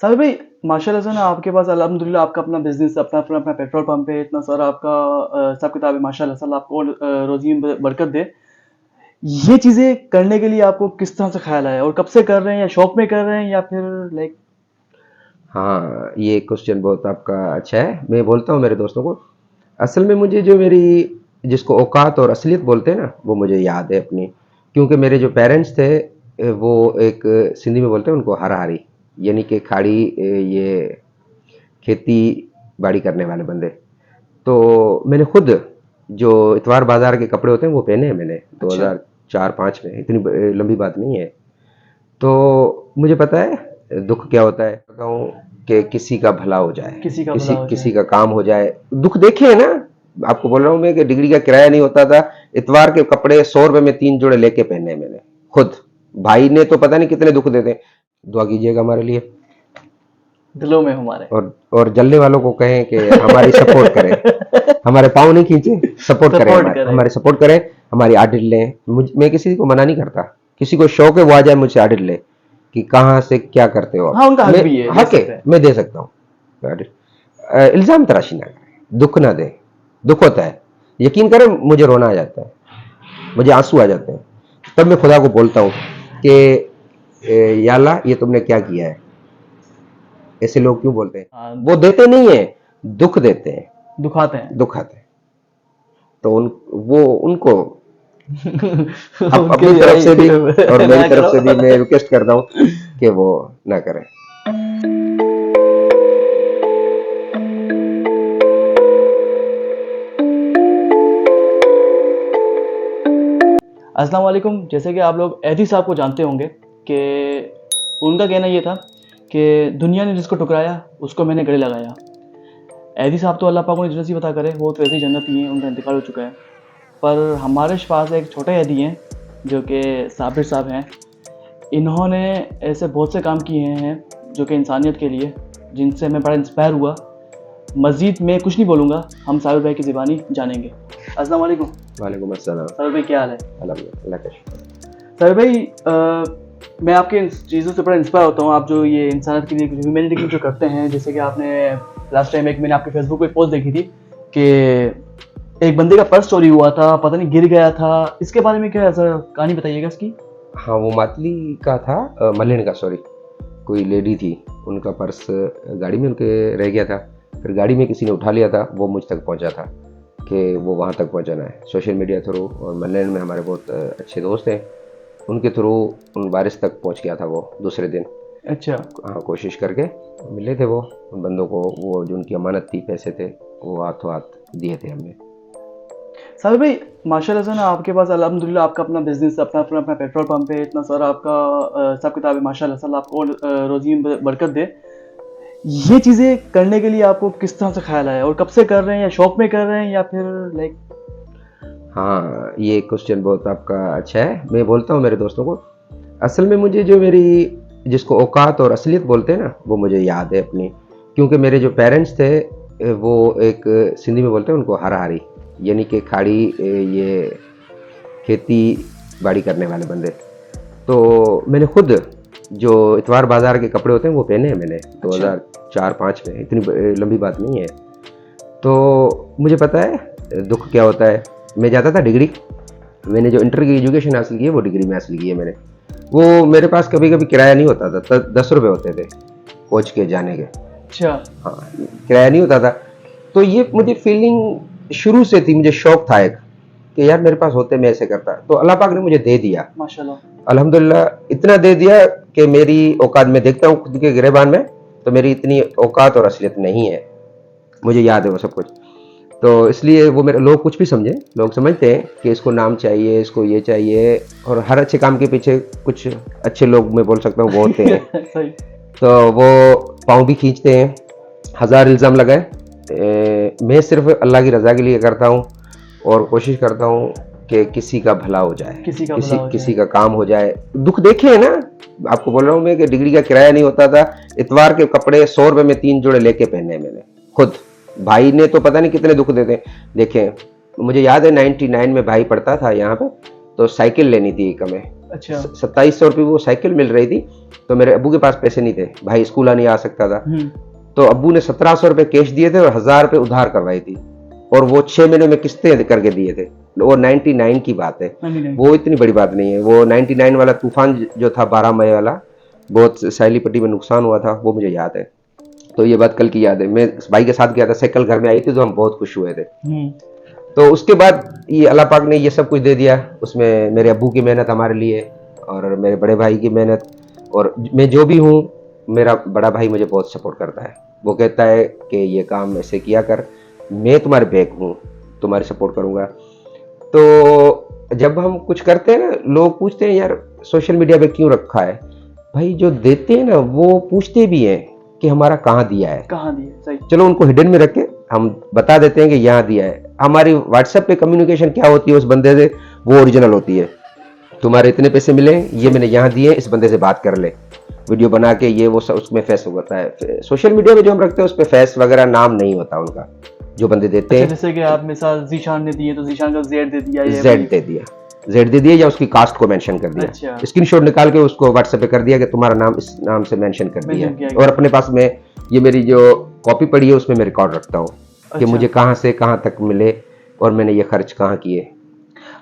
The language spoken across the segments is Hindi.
साबिर भाई, माशाल्लाह से ना आपके पास अल्हम्दुलिल्लाह आपका अपना बिज़नेस, अपना अपना अपना पेट्रोल पंप है, इतना सारा आपका हिसाब किताब है माशाल्लाह से, अल्लाह आपको और रोज़ी में बरकत दे। ये चीज़ें करने के लिए आपको किस तरह से ख़्याल आया और कब से कर रहे हैं, या शौक में कर रहे हैं, या फिर लाइक? हाँ, ये क्वेश्चन बहुत आपका अच्छा है। मैं बोलता हूँ मेरे दोस्तों को, असल में मुझे जो मेरी जिसको औकात और असलियत बोलते हैं ना, वो मुझे याद है अपनी। क्योंकि मेरे जो पेरेंट्स थे वो एक सिंधी में बोलते हैं उनको हरारी, यानी कि खाड़ी ये खेती बाड़ी करने वाले बंदे। तो मैंने खुद जो इतवार बाजार के कपड़े होते हैं वो पहने हैं मैंने अच्छा। 2004-5 में। इतनी लंबी बात नहीं है। तो मुझे पता है दुख क्या होता है, बताऊं कि किसी का भला हो जाए, किसी का भला किसी हो किसी जाए। का काम हो जाए। दुख देखे है ना, आपको बोल रहा हूं मैं कि डिग्री का किराया नहीं होता था, इतवार के कपड़े 100 रुपए में 3 जोड़े लेके पहने हैं मैंने खुद। भाई ने तो पता नहीं कितने दुख देते। दुआ कीजिएगा हमारे लिए। दिलों में हमारे। और जलने वालों को कहें कि हमारी सपोर्ट करें, हमारे पाँव नहीं खींचे, सपोर्ट करें, सपोर्ट हमारे करे। हमारे सपोर्ट करें, हमारी ऑडिट लें। मैं किसी को मना नहीं करता, किसी को शौक है वो आ जाए मुझसे ऑडिट ले कि कहाँ से क्या करते हो हाँ, आप। उनका हक मैं भी है, ले हक सकते है, हैं। मैं दे सकता हूँ ऑडिट। इल्ज़ाम तराशी ना करें, दुख ना दें। दुख होता है, यकीन करें मुझे रोना आ जाता है, मुझे आंसू आ जाते हैं। तब मैं खुदा को बोलता हूँ कि या अल्लाह ये तुमने क्या किया है। ऐसे लोग क्यों बोलते हैं? हाँ, वो देते नहीं है, दुख देते हैं, दुखाते हैं। दुख आते हैं। तो वो उनको अब उनके अपनी लिए तरफ से भी और भाई मेरी ना तरफ करो। से भी मैं रिक्वेस्ट करता हूँ कि वो ना करें। अस्सलाम वालेकुम। जैसे कि आप लोग एदी साहब को जानते होंगे कि उनका कहना ये था कि दुनिया ने जिसको ठुकराया उसको मैंने गले लगाया। एदी साहब तो अल्लाह पाक उन्हें जन्नत ही अता करे, वो तो वैसे ही जन्नत ही हैं, उनका इंतकाल हो चुका है। पर हमारे पास एक छोटे एदी हैं जो कि साबिर साहब हैं। इन्होंने ऐसे बहुत से काम किए हैं जो कि इंसानियत के लिए, जिनसे मैं बड़ा इंस्पायर हुआ। मज़ीद मैं कुछ नहीं बोलूँगा, हम साबिर भाई की ज़बानी जानेंगे। अस्सलाम वालेकुम। वालेकुम अस्सलाम। साबिर भाई, क्या हाल है? अल्लाह का शुक्र। साबिर भाई, मैं आपके इन चीज़ों से बड़ा इंस्पायर होता हूँ। आप जो ये इंसानियत के लिए, ह्यूमैनिटी के लिए जो करते हैं, जैसे कि आपने लास्ट टाइम एक मैंने आपके फेसबुक पे पोस्ट देखी थी कि एक बंदे का पर्स चोरी हुआ था, पता नहीं गिर गया था। इसके बारे में क्या है, सर कहानी बताइएगा इसकी। हाँ, वो मातली का था, मलिन का, सॉरी। कोई लेडी थी, उनका पर्स गाड़ी में उनके रह गया था। फिर गाड़ी में किसी ने उठा लिया था, वो मुझ तक पहुंचा था कि वो वहाँ तक पहुँचाना है सोशल मीडिया थ्रू। और मलिन में हमारे बहुत अच्छे दोस्त हैं, उनके थ्रू उन बारिश तक पहुँच गया था वो दूसरे दिन। अच्छा। हाँ, कोशिश करके मिले थे वो उन बंदों को। वो जो उनकी अमानत थी, पैसे थे, वो हाथों हाथ दिए थे हमने। साबिर भाई, माशाल्लाह से ना आपके पास अल्हम्दुलिल्लाह आपका अपना बिज़नेस, अपना अपना अपना पेट्रोल पंप है, इतना सारा आपका हिसाब किताब है माशाल्लाह से, अल्लाह आपको और रोज़ी में बरकत दे। ये चीज़ें करने के लिए आपको किस तरह से ख़्याल आया और कब से कर रहे हैं, या शौक में कर रहे हैं, या फिर लाइक? हाँ, ये क्वेश्चन बहुत आपका अच्छा है। मैं बोलता हूँ मेरे दोस्तों को, असल में मुझे जो मेरी जिसको औकात और असलियत बोलते हैं ना, वो मुझे याद है अपनी। क्योंकि मेरे जो पेरेंट्स थे वो एक सिंधी में बोलते हैं उनको हरारी, यानी कि खाड़ी ये खेती बाड़ी करने वाले बंदे। तो मैंने खुद जो इतवार बाजार के कपड़े होते हैं वो पहने हैं मैंने अच्छा। 2004-5 में। इतनी लंबी बात नहीं है। तो मुझे पता है दुख क्या होता है। मैं जाता था डिग्री, मैंने जो इंटर की एजुकेशन हासिल की है वो डिग्री में हासिल की है मैंने। वो मेरे पास कभी कभी किराया नहीं होता था, 10 रुपये होते थे कोच के जाने के। अच्छा। हाँ, किराया नहीं होता था। तो ये मुझे फीलिंग शुरू से थी, मुझे शौक था एक कि यार मेरे पास होते मैं ऐसे करता। तो अल्लाह पाक ने मुझे दे दिया, माशाल्लाह। अल्हम्दुलिल्लाह। इतना दे दिया कि मेरी औकात, मैं देखता हूँ खुद के गिरेबान में, तो मेरी इतनी औकात और असलियत नहीं है। मुझे याद है वो सब कुछ। तो इसलिए वो मेरे लोग कुछ भी समझे, लोग समझते हैं कि इसको नाम चाहिए, इसको ये चाहिए। और हर अच्छे काम के पीछे कुछ अच्छे लोग, मैं बोल सकता हूँ, वो होते हैं। सही। तो वो पाँव भी खींचते हैं, हज़ार इल्ज़ाम लगाए। मैं सिर्फ अल्लाह की रज़ा के लिए करता हूँ और कोशिश करता हूँ कि किसी का भला हो जाए, किसी का भला किसी हो किसी जाए। का काम हो जाए। दुख देखे है ना, आपको बोल रहा हूँ मैं कि डिग्री का किराया नहीं होता था, इतवार के कपड़े 100 रुपए में 3 जोड़े लेके पहने मैंने खुद। भाई ने तो पता नहीं कितने दुख देते देखे। मुझे याद है 99 में भाई पढ़ता था यहाँ पे, तो साइकिल लेनी थी एक हमें। अच्छा। 2700 रुपये वो साइकिल मिल रही थी, तो मेरे अब्बू के पास पैसे नहीं थे, भाई स्कूल नहीं आ सकता था, तो अब्बू ने 1700 रुपये कैश दिए थे और 1000 रुपये उधार करवाई थी, और वो 6 महीने में किस्तें करके दिए थे। वो 99 की बात है, 99। वो इतनी बड़ी बात नहीं है। वो 99 वाला तूफान जो था 12 मई वाला, बहुत सैली पट्टी में नुकसान हुआ था, वो मुझे याद है। तो ये बात कल की याद है, मैं भाई के साथ गया था, साइकिल घर में आई थी तो हम बहुत खुश हुए थे। तो उसके बाद ये अल्लाह पाक ने ये सब कुछ दे दिया, उसमें मेरे अब्बू की मेहनत हमारे लिए और मेरे बड़े भाई की मेहनत, और मैं जो भी हूँ, मेरा बड़ा भाई मुझे बहुत सपोर्ट करता है। वो कहता है कि ये काम ऐसे किया कर, मैं तुम्हारे बैक हूँ, तुम्हारी सपोर्ट करूँगा। तो जब हम कुछ करते हैं ना, लोग पूछते हैं यार सोशल मीडिया पे क्यों रखा है, भाई जो देते हैं ना वो पूछते भी हैं कि हमारा कहाँ दिया है, कहाँ दिया, सही। चलो उनको हिडन में रखे, हम बता देते हैं कि यहाँ दिया है। हमारी व्हाट्सएप पे कम्युनिकेशन क्या होती है उस बंदे से, वो ओरिजिनल होती है। तुम्हारे इतने पैसे मिले, ये मैंने यहाँ दिए, इस बंदे से बात कर ले, वीडियो बना के ये वो सब उसमें फेस होता है। सोशल मीडिया में जो हम रखते हैं उस पर फेस वगैरह नाम नहीं होता उनका, जो बंदे देते हैं। जैसे कि आप मिसाल जीशान ने दिए तो जीशान का जेड दे दिया, जेड दे दिया, जेड दे दिया, या उसकी कास्ट को मेंशन कर दिया। अच्छा। स्क्रीनशॉट निकाल के उसको व्हाट्सएप पे कर दिया कि तुम्हारा नाम इस नाम से मेंशन कर दिया। और अपने पास में ये मेरी जो कॉपी पड़ी है उसमें मैं रिकॉर्ड रखता हूँ कि मुझे कहाँ से कहाँ तक मिले और मैंने ये खर्च कहाँ किए।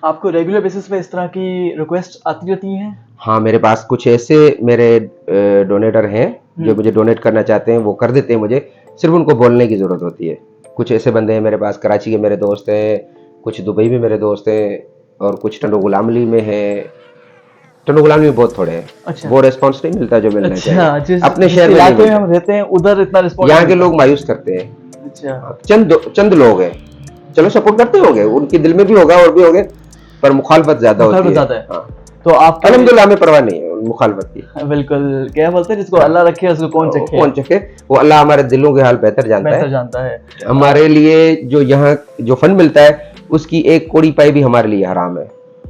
आपको रेगुलर बेसिस पे इस तरह की रिक्वेस्ट आती रहती हैं? हाँ, मेरे पास कुछ ऐसे मेरे डोनेटर हैं जो मुझे डोनेट करना चाहते हैं, वो कर देते हैं मुझे, सिर्फ उनको बोलने की ज़रूरत होती है। कुछ ऐसे बंदे हैं मेरे पास, कराची के मेरे दोस्त हैं, कुछ दुबई में मेरे दोस्त हैं, और कुछ टंडो गुलामली में है। टंडो गुलामली में बहुत थोड़े हैं। अच्छा। वो रिस्पॉन्स नहीं मिलता जो मिलना चाहिए। अपने शहर में हम रहते हैं उधर इतना रिस्पॉन्स यहाँ के लोग मायूस करते हैं। अच्छा। चंद लोग हैं, चलो सपोर्ट करते होंगे, उनके दिल में भी होगा और भी होंगे, पर मुखालफत ज्यादा होती है। हाँ। तो आप अल्हम्दुलिल्लाह में परवाह नहीं है मुखालफत की। बिल्कुल, क्या बोलते हैं जिसको अल्लाह रखे उसको कौन चखे। वो अल्लाह हमारे दिलों के हाल बेहतर जानता है। हमारे लिए जो यहाँ जो फंड मिलता है उसकी एक कौड़ी पाई भी हमारे लिए हराम है।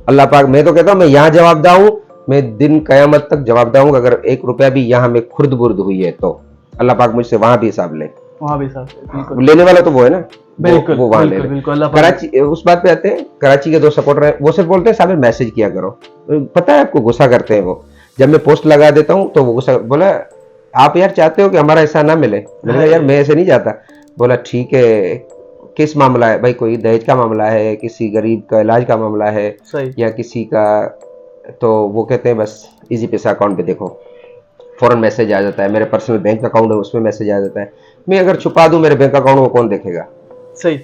अल्लाह पाक, मैं तो कहता हूँ मैं यहाँ जवाबदाह हूँ, मैं दिन कयामत तक जवाबदाह हूँ। अगर 1 रुपया भी यहाँ में खुर्द बुर्द हुई है तो अल्लाह पाक मुझसे वहां भी हिसाब ले। वहां भी हिसाब लेने वाला तो वो है ना, बिल्कुल वो वहां ले। कराची, उस बात पे आते हैं, कराची के 2 सपोर्टर हैं, वो सिर्फ बोलते हैं साहब मैसेज किया करो। पता है आपको, गुस्सा करते हैं वो। जब मैं पोस्ट लगा देता हूँ तो वो गुस्सा, बोला आप यार चाहते हो कि हमारा ऐसा ना मिले। मैंने कहा यार मैं ऐसे नहीं चाहता। बोला ठीक है, किस मामला है भाई, कोई दहेज का मामला है, किसी गरीब का इलाज का मामला है, या किसी का, तो वो कहते हैं बस इजी पैसा अकाउंट पे देखो, फौरन मैसेज आ जाता है। मेरे पर्सनल बैंक अकाउंट है उसमें मैसेज आ जाता है। मैं अगर छुपा दूं मेरे बैंक अकाउंट को कौन देखेगा? सही।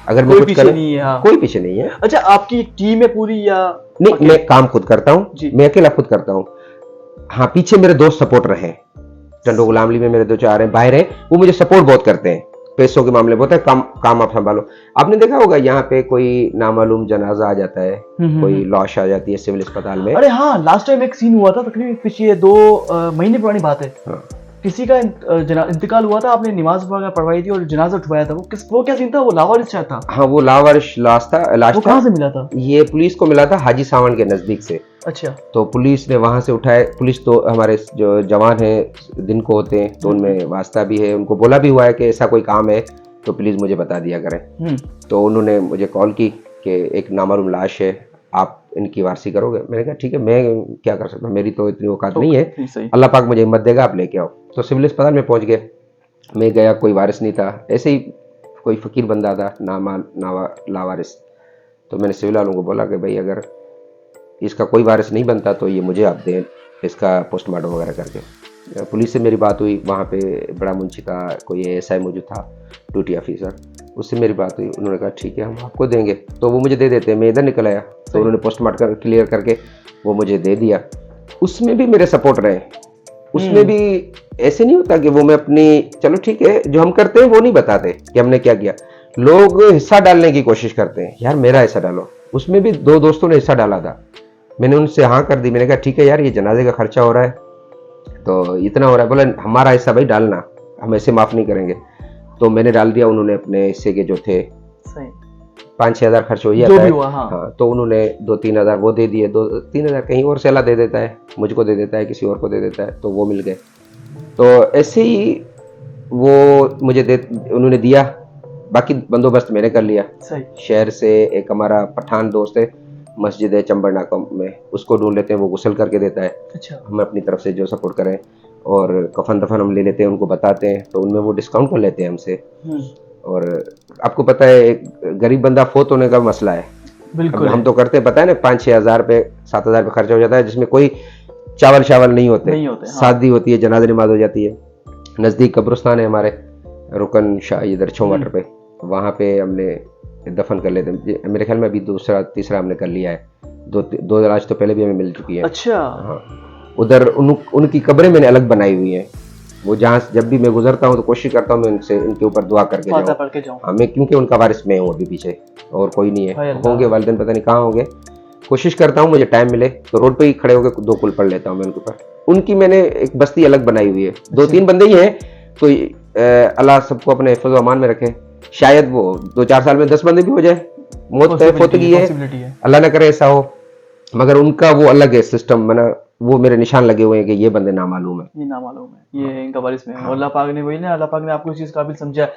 अगर मैं कुछ करूं, कोई पीछे नहीं है। अच्छा, आपकी टीम है पूरी या नहीं? मैं काम खुद करता हूँ, मैं अकेला खुद करता हूँ। हाँ, पीछे मेरे 2 सपोर्टर हैं, टंडो गुलामली में मेरे 2-4 हैं, बाहर हैं, वो मुझे सपोर्ट बहुत करते हैं। पैसों के मामले बहुत है, काम आप संभालो। आपने देखा होगा यहाँ पे कोई नामालूम जनाजा आ जाता है, कोई लाश आ जाती है सिविल अस्पताल में। अरे हाँ, लास्ट टाइम एक सीन हुआ था, तकरीबन पिछले 2 महीने पुरानी बात है। हाँ। किसी का इंतकाल हुआ था, आपने नमाज पढ़वाई थी और जनाजा उठवाया था। वो क्या सीन था? वो लावारिस शायद था। हाँ, वो लावारिस लाश था। वो कहाँ से मिला था? ये पुलिस को मिला था हाजी सावन के नजदीक से। अच्छा। तो पुलिस ने वहां से उठाया। पुलिस तो हमारे जो जवान हैं दिन को होते हैं, तो उनमें वास्ता भी है, उनको बोला भी हुआ है कि ऐसा कोई काम है तो प्लीज मुझे बता दिया करें। तो उन्होंने मुझे कॉल की कि एक नामालूम लाश है, आप इनकी वारसी करोगे? मैंने कहा ठीक है, मैं क्या कर सकता हूँ, मेरी तो इतनी औकात नहीं है, अल्लाह पाक मुझे हिम्मत देगा, आप लेके आओ। तो सिविल अस्पताल में पहुंच गए, मैं गया, कोई वारिस नहीं था, ऐसे ही कोई फकीर बंदा था, लावारिस। तो मैंने सिविल वालों को बोला कि भाई अगर इसका कोई वारिस नहीं बनता तो ये मुझे आप दें, इसका पोस्टमार्टम वगैरह करके। पुलिस से मेरी बात हुई, वहाँ पे बड़ा मुंशी का कोई ASI मौजूद था, ड्यूटी ऑफिसर, उससे मेरी बात हुई। उन्होंने कहा ठीक है हम आपको देंगे, तो वो मुझे दे देते। मैं इधर निकल आया, तो उन्होंने पोस्टमार्टम क्लियर करके वो मुझे दे दिया। उसमें भी मेरे सपोर्ट रहे, उसमें भी ऐसे नहीं होता कि वो मैं अपनी, चलो ठीक है, जो हम करते हैं वो नहीं बताते कि हमने क्या किया। लोग हिस्सा डालने की कोशिश करते हैं, यार मेरा हिस्सा डालो। उसमें भी 2 दोस्तों ने हिस्सा डाला था, मैंने उनसे हाँ कर दी। मैंने कहा ठीक है यार, ये जनाजे का खर्चा हो रहा है तो इतना हो रहा है। बोला हमारा हिस्सा भाई डालना, हम ऐसे माफ नहीं करेंगे। तो मैंने डाल दिया। उन्होंने अपने हिस्से के जो थे 5-6 हज़ार खर्च हो जाता है। हाँ, तो उन्होंने 2-3 हज़ार वो दे दिए, 2-3 हज़ार कहीं और से अल्लाह दे देता है, मुझको दे देता है, किसी और को दे देता है, तो वो मिल गए। तो ऐसे ही वो मुझे उन्होंने दिया, बाकी बंदोबस्त मैंने कर लिया। शहर से एक हमारा पठान दोस्त है, मस्जिद है चंबल नाका में, उसको ढूंढ लेते हैं, वो गुसल करके देता है। अच्छा। हम अपनी तरफ से जो सपोर्ट करें, और कफन दफन हम ले लेते हैं, उनको बताते हैं तो उनमें वो डिस्काउंट कर लेते हैं हमसे। और आपको पता है एक गरीब बंदा फोत होने का मसला है, बिल्कुल हम तो करते हैं, पता है ना, 5-6 हज़ार पे 7 हज़ार पे खर्चा हो जाता है, जिसमें कोई चावल शावल नहीं होते, हाँ। शादी होती है, जनाजा नमाज हो जाती है। नज़दीक कब्रिस्तान है हमारे रुकन शाह इधर 6 मीटर पे, वहाँ पे हमने दफन कर लेते हैं। मेरे ख्याल में अभी दूसरा तीसरा हमने कर लिया है, दो आज तो पहले भी हमें मिल चुकी है। अच्छा। हाँ, उधर उनकी कब्रें मैंने अलग बनाई हुई हैं, वो जहाँ जब भी मैं गुजरता हूँ तो कोशिश करता हूँ मैं उनसे उनके ऊपर दुआ करके जाऊँ। हमें क्योंकि उनका वारिस मैं हूँ अभी पीछे, और कोई नहीं है, होंगे वालिदैन पता नहीं कहाँ होंगे। कोशिश करता हूँ मुझे टाइम मिले तो रोड पे ही खड़े होकर 2 कुल पढ़ लेता हूँ मैं उनके ऊपर। उनकी मैंने एक बस्ती अलग बनाई हुई है, 2-3 बंदे ही हैं, तो अल्लाह सबको अपने हिफ्ज़ व अमान में रखे। शायद वो 2-4 साल में 10 बंदे भी हो जाए, मौत तय फौतगी है, अल्लाह ना करे ऐसा हो। मगर उनका वो अलग है सिस्टम बना, वो मेरे निशान लगे हुए हैं कि ये बंदे नामालूम है, ये नामालूम है, ये इनका वारिस में है। अल्लाह पाक ने वही ना, अल्लाह पाक ने आपको इस चीज़ काबिल समझा।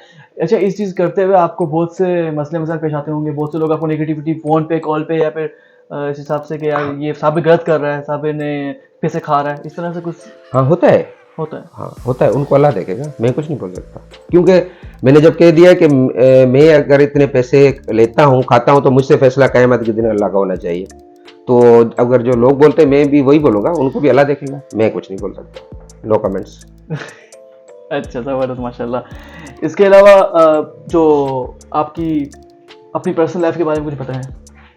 अच्छा, इस चीज़ करते हुए आपको बहुत से मसले मसाइल पेश आते होंगे, बहुत से लोग आपको नेगेटिविटी फ़ोन पे, कॉल पे, या फिर इस हिसाब से कि यार ये साबिर गलत कर रहा है, साबिर ने पैसे खा रहा है, इस तरह से कुछ? हाँ होता है। हाँ होता है, उनको अल्लाह देखेगा, मैं कुछ नहीं बोल सकता, क्योंकि मैंने जब कह दिया कि मैं अगर इतने पैसे लेता हूँ खाता हूँ तो मुझसे फैसला क़यामत के दिन अल्लाह का होना चाहिए। तो अगर जो लोग बोलते हैं मैं भी वही बोलूँगा, उनको भी अल्लाह देखेगा, मैं कुछ नहीं बोल सकता, नो कमेंट्स। अच्छा, ज़बरदस्त, माशाल्लाह। इसके अलावा जो आपकी अपनी पर्सनल लाइफ के बारे में कुछ पता है?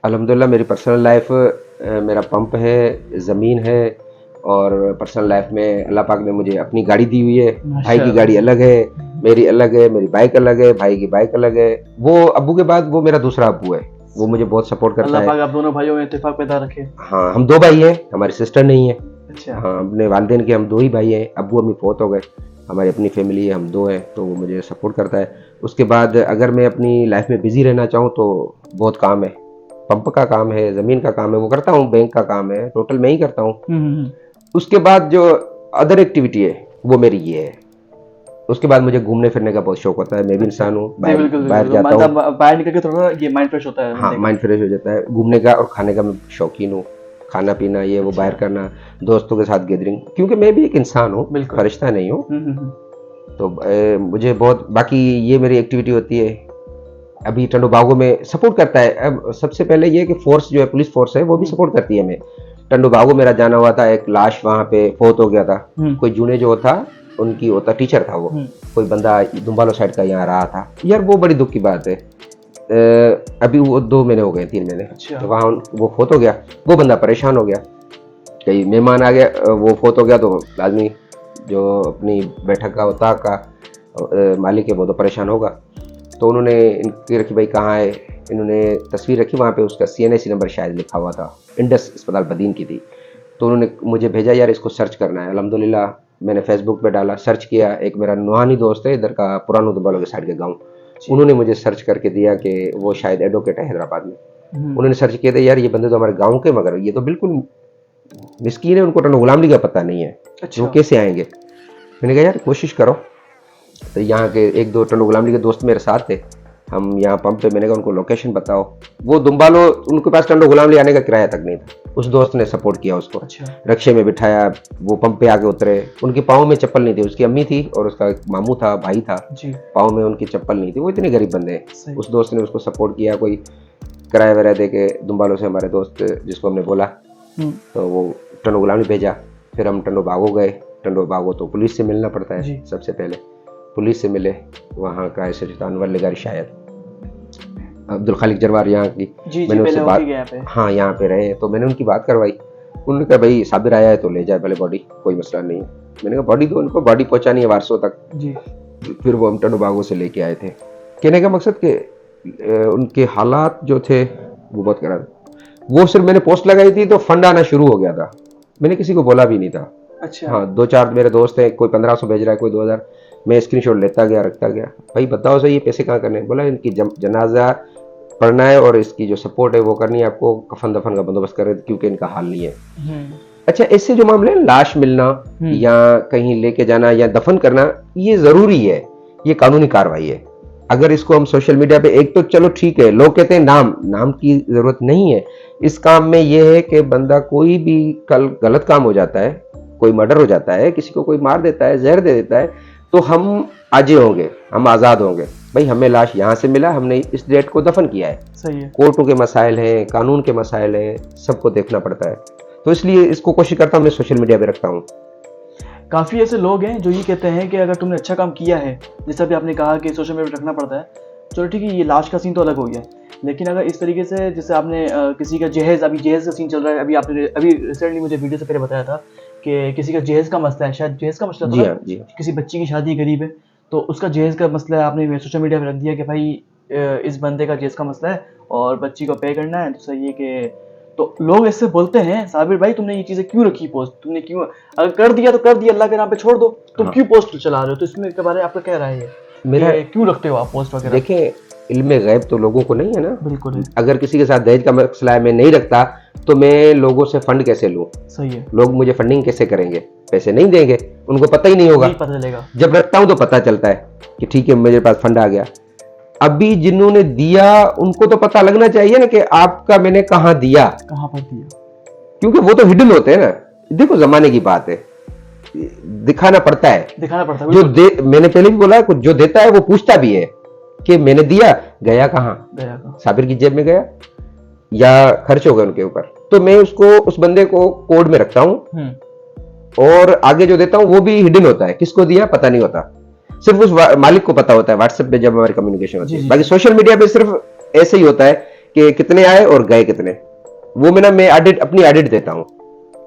अल्हम्दुलिल्लाह मेरी पर्सनल लाइफ, मेरा पंप है, ज़मीन है, और पर्सनल लाइफ में अल्लाह पाक ने मुझे अपनी गाड़ी दी हुई है। भाई की गाड़ी अलग है, मेरी अलग है, मेरी बाइक अलग है, भाई की बाइक अलग है। वो अब्बू के बाद वो मेरा दूसरा अब्बू है, वो मुझे बहुत सपोर्ट करता है। अल्लाह पाक आप दोनों भाइयों में इत्तेफाक पैदा रखे। हाँ, हम 2 भाई हैं, हमारी सिस्टर नहीं है। अच्छा। हाँ, अपने वालिदैन के हम 2 ही भाई हैं, अब्बू अम्मी फौत हो गए, हमारी अपनी फैमिली है, हम 2 हैं, तो वो मुझे सपोर्ट करता है। उसके बाद अगर मैं अपनी लाइफ में बिजी रहना चाहूँ तो बहुत काम है, पंप का काम है, ज़मीन का काम है, वो करता हूँ, बैंक का काम है, टोटल मैं ही करता हूँ। उसके बाद जो अदर एक्टिविटी है वो मेरी ये है। उसके बाद मुझे घूमने फिरने का बहुत शौक होता है, मैं भी इंसान हूँ, बाहर जाता हूँ, बाहर निकल के थोड़ा ये माइंड फ्रेश होता है। हाँ, माइंड फ्रेश हो जाता है, घूमने का और खाने का मैं शौकीन हूँ, खाना पीना ये वो बाहर करना, दोस्तों के साथ गैदरिंग, क्योंकि मैं भी एक इंसान हूँ, फरिश्ता नहीं हूँ। तो मुझे बहुत, बाकी ये मेरी एक्टिविटी होती है। अभी टंडोबागो में सपोर्ट करता है। अब सबसे पहले ये कि फोर्स जो है, पुलिस फोर्स है, वो भी सपोर्ट करती है हमें। टंडोबागो मेरा जाना हुआ था, एक लाश वहाँ पे फोत हो गया था, कोई जूने जो था उनकी होता टीचर था वो, कोई बंदा दुम्बालो साइड का यहाँ रहा था यार, वो बड़ी दुख की बात है। अभी वो 2 महीने हो गए, 3 महीने। अच्छा। तो वहाँ वो फोत हो गया, वो बंदा परेशान हो गया, कई मेहमान आ गया, वो फोत हो गया तो आदमी जो अपनी बैठक का होता का मालिक है वो तो परेशान होगा। तो उन्होंने इनकी रखी, भाई कहाँ है, इन्होंने तस्वीर रखी, वहाँ पे उसका CNAC नंबर शायद लिखा हुआ था, इंडस अस्पताल बदीन की थी। तो उन्होंने मुझे भेजा, यार इसको सर्च करना है। अल्हम्दुलिल्लाह मैंने फेसबुक पे डाला, सर्च किया, एक मेरा नुहानी दोस्त है इधर का, पुरानो दुब्बालो के साइड के गाँव, उन्होंने मुझे सर्च करके दिया कि वो शायद एडवोकेट है हैदराबाद में। उन्होंने सर्च किया था, यार ये बंदे तो हमारे गाँव के, मगर ये तो बिल्कुल मिस्कीन है, उनको टंडो गुलाम ली का पता नहीं है। अच्छा। वो कैसे आएंगे? मैंने कहा यार कोशिश करो। तो यहाँ के 1-2 टंडो गुलाम ली के दोस्त मेरे साथ थे, हम यहाँ पंप पे, मैंने कहा उनको लोकेशन बताओ। वो दुम्बालो, उनके पास टंडो गुलाम ली आने का किराया तक नहीं था, उस दोस्त ने सपोर्ट किया उसको। अच्छा। रक्शे में बिठाया, वो पंप पे आके उतरे, उनके पाँव में चप्पल नहीं थी, उसकी अम्मी थी और उसका एक मामू था, भाई था, पाँव में उनकी चप्पल नहीं थी, वो इतने गरीब बंदे हैं। उस दोस्त ने उसको सपोर्ट किया, कोई किराया वराया दे के दुम्बालो से, हमारे दोस्त जिसको हमने बोला, तो वो टंडो गुलाम ली भेजा। फिर हम टंडोबागो गए। टंडोबागो तो पुलिस से मिलना पड़ता है सबसे पहले, पुलिस से मिले, वहाँ का एस एच अनवर लगारी, शायद अब्दुल खालिक जरवार यहाँ की, मैंने उनसे बात, हाँ यहाँ पे रहे, तो मैंने उनकी बात करवाई। उन्होंने कहा भाई साबिर आया है तो ले जाए पहले बॉडी, कोई मसला नहीं है। मैंने कहा बॉडी दो, उनको बॉडी पहुँचानी है वारसों तक जी। फिर वो हम टंडोबागो से लेके आए थे। कहने का मकसद कि उनके हालात जो थे वो बहुत खराब। वो सिर्फ मैंने पोस्ट लगाई थी तो फंड आना शुरू हो गया था, मैंने किसी को बोला भी नहीं था। अच्छा। हाँ, 2-4 मेरे दोस्त हैं, कोई 1500 भेज रहा है, कोई 2000, मैं स्क्रीनशॉट लेता गया, रखता गया, भाई बताओ सही ये पैसे कहाँ करने? बोला इनकी जनाजा पढ़ना है और इसकी जो सपोर्ट है वो करनी है, आपको कफन दफन का बंदोबस्त करें क्योंकि इनका हाल नहीं है। अच्छा, ऐसे जो मामले लाश मिलना या कहीं लेके जाना या दफन करना, ये जरूरी है, ये कानूनी कार्रवाई है, अगर इसको हम सोशल मीडिया पे, एक तो चलो ठीक है, लोग कहते हैं नाम की जरूरत नहीं है इस काम में। ये है कि बंदा कोई भी कल गलत काम हो जाता है, कोई मर्डर हो जाता है, किसी को कोई मार देता है, जहर दे देता है, तो हम आजे होंगे, हम आज़ाद होंगे, भाई हमें लाश यहाँ से मिला, हमने इस डेट को दफन किया है। सही है। कोर्टों के मसाइल हैं, कानून के मसाइल हैं, सबको देखना पड़ता है। तो इसलिए इसको कोशिश करता हूँ मैं सोशल मीडिया पे रखता हूँ। काफ़ी ऐसे लोग हैं जो ये कहते हैं कि अगर तुमने अच्छा काम किया है, जैसा भी आपने कहा कि सोशल मीडिया पर रखना पड़ता है, चलो ठीक है, ये लाश का सीन तो अलग हो गया, लेकिन अगर इस तरीके से जैसे आपने किसी का जहेज़, अभी जहेज़ का सीन चल रहा है, अभी रिसेंटली मुझे वीडियो से पहले बताया था कि किसी का जहेज़ का मसला है, शायद जहेज़ का मसला था। जी हाँ, जी हाँ। किसी बच्ची की शादी गरीब है, तो उसका जहेज़ का मसला है, आपने सोशल मीडिया पर रख दिया कि भाई इस बंदे का जहेज़ का मसला है और बच्ची को पे करना है। तो सही है कि तो लोग ऐसे बोलते हैं, साबिर भाई तुमने ये चीज़ें क्यों रखी पोस्ट, तुमने क्यों, अगर कर दिया तो कर दिया, अल्लाह के नाम पे छोड़ दो, तुम क्यों पोस्ट चला रहे हो? तो इसमें के बारे में आपका क्या राय है? मेरा क्यों रखते हो आप पोस्ट वगैरह? देखें, इल्म गैब तो लोगों को नहीं है ना। बिल्कुल है। अगर किसी के साथ दहेज का मसला है, मैं नहीं रखता, तो मैं लोगों से फंड कैसे लूं? सही है। लोग मुझे फंडिंग कैसे करेंगे? पैसे नहीं देंगे, उनको पता ही नहीं होगा। नहीं पता चलेगा। जब रखता हूं तो पता चलता है कि ठीक है, मेरे पास फंड आ गया। अभी जिन्होंने दिया उनको तो पता लगना चाहिए ना कि आपका मैंने कहाँ दिया, कहाँ पर दिया, क्योंकि वो तो हिडन होते हैं ना। देखो जमाने की बात है, दिखाना पड़ता है, दिखाना पड़ता है। जो दे, मैंने पहले भी बोला, कुछ जो देता है वो पूछता भी है कि मैंने दिया, गया कहाँ? गया कहाँ? साबिर की जेब में गया या खर्च हो गए उनके ऊपर? तो मैं उसको, उस बंदे को कोड में रखता हूँ, और आगे जो देता हूँ वो भी हिडन होता है, किसको दिया पता नहीं होता, सिर्फ उस मालिक को पता होता है व्हाट्सएप पे जब हमारी कम्युनिकेशन होती है। बाकी सोशल मीडिया पे सिर्फ ऐसे ही होता है कि कितने आए और गए कितने, वो मैं ऑडिट, अपनी ऑडिट देता हूँ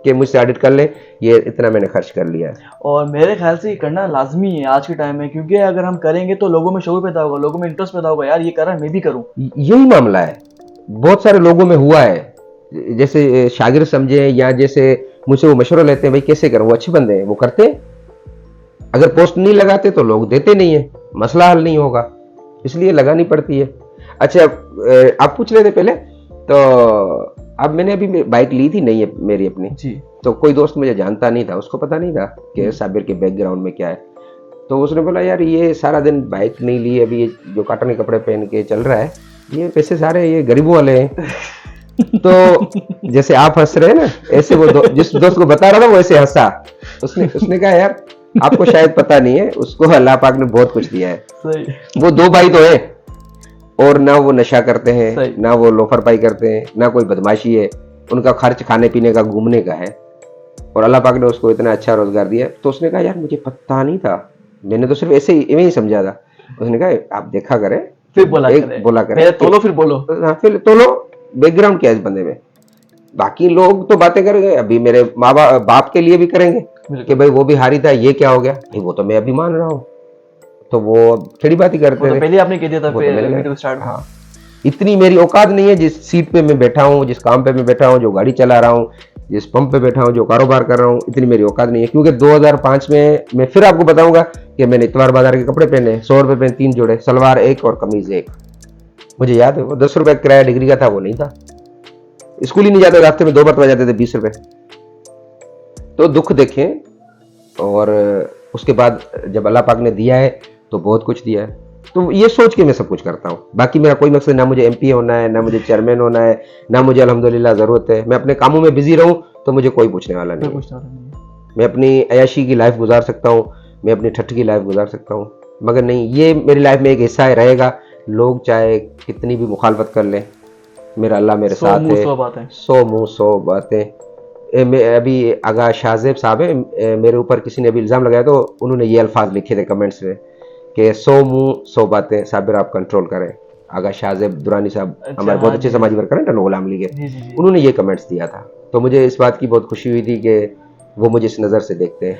कि मुझसे ऑडिट कर ले, ये इतना मैंने खर्च कर लिया है। और मेरे ख्याल से ये करना लाजमी है आज के टाइम में, क्योंकि अगर हम करेंगे तो लोगों में शऊर पैदा होगा, लोगों में इंटरेस्ट पैदा होगा, यार ये कर रहा है मैं भी करूं। यही मामला है, बहुत सारे लोगों में हुआ है। जैसे शागिर्द समझे, या जैसे मुझसे वो मशवरा लेते हैं, भाई कैसे करूं, वो अच्छे बंदे हैं, वो करते हैं। अगर पोस्ट नहीं लगाते तो लोग देते नहीं है, मसला हल नहीं होगा, इसलिए लगानी पड़ती है। अच्छा, आप पूछ रहे थे पहले, तो अब मैंने अभी बाइक ली थी, नहीं है मेरी अपनी जी। तो कोई दोस्त मुझे जानता नहीं था, उसको पता नहीं था कि साबिर के बैकग्राउंड में क्या है। तो उसने बोला, यार ये सारा दिन बाइक नहीं ली, अभी ये जो कॉटन के कपड़े पहन के चल रहा है, ये पैसे सारे ये गरीबों वाले हैं। तो जैसे आप हंस रहे हैं ना, ऐसे वो जिस दोस्त को बता रहा था वो ऐसे हंसा। उसने कहा, यार आपको शायद पता नहीं है, उसको अल्लाह पाक ने बहुत कुछ दिया है। सही। वो 2 भाई तो है, और ना वो नशा करते हैं, ना वो लोफरपाई करते हैं, ना कोई बदमाशी है, उनका खर्च खाने पीने का, घूमने का है, और अल्लाह पाक ने उसको इतना अच्छा रोजगार दिया। तो उसने कहा, यार मुझे पता नहीं था, मैंने तो सिर्फ ऐसे ही समझा था। उसने कहा, आप देखा करें, फिर बोला करें, तोलो फिर बोलो। हाँ, फिर तोलो बैकग्राउंड क्या है इस बंदे में। बाकी लोग तो बातें करेंगे, अभी मेरे माँ बाप के लिए भी करेंगे कि भाई वो भी हारी था, ये क्या हो गया भाई, वो तो मैं अभी मान रहा हूँ, तो वो खड़ी बात ही करते हैं। पहले आपने कह दिया था, वीडियो स्टार्ट। हाँ, इतनी मेरी औकात नहीं है, जिस सीट पे मैं बैठा हूँ, जिस काम पे मैं बैठा हूँ, जो गाड़ी चला रहा हूँ, जिस पंप पे बैठा हूँ, जो कारोबार कर रहा हूँ, इतनी मेरी औकात नहीं है। क्योंकि 2005 में मैं फिर आपको बताऊंगा कि मैंने इतवार बाजार के कपड़े पहने, 100 रुपए में 3 जोड़े, सलवार 1 और कमीज 1। मुझे याद है, वो 10 रुपए किराया डिग्री का था, वो नहीं था। स्कूल ही नहीं जाते, रास्ते में 2 मरतबा जाते थे, 20 रुपए। तो दुख देखें, और उसके बाद जब अल्लाह पाक ने दिया है तो बहुत कुछ दिया है, तो ये सोच के मैं सब कुछ करता हूँ। बाकी मेरा कोई मकसद, ना मुझे एमपी होना है, ना मुझे चेयरमैन होना है, ना मुझे अल्हम्दुलिल्लाह ज़रूरत है। मैं अपने कामों में बिजी रहूँ तो मुझे कोई पूछने वाला नहीं है। मैं अपनी अयाशी की लाइफ गुजार सकता हूँ, मैं अपनी ठट्ठ की लाइफ गुजार सकता हूँ, मगर नहीं, ये मेरी लाइफ में एक हिस्सा रहेगा। लोग चाहे कितनी भी मुखालफत कर लें, मेरा अल्लाह मेरे साथ है। 100 मुँह 100 बातें। अभी आगा शाहजेब साहब है, मेरे ऊपर किसी ने अभी इल्ज़ाम लगाया, तो उन्होंने ये अल्फाज लिखे थे कमेंट्स में कि 100 मुँह 100 बातें, साबिर आप कंट्रोल करें। आगा शाहजेब दुरानी साहब हमारे बहुत अच्छे समाजी वर्कर हैं, टन गुलाम लीग है, उन्होंने ये कमेंट्स दिया था। तो मुझे इस बात की बहुत खुशी हुई थी कि वो मुझे इस नज़र से देखते हैं।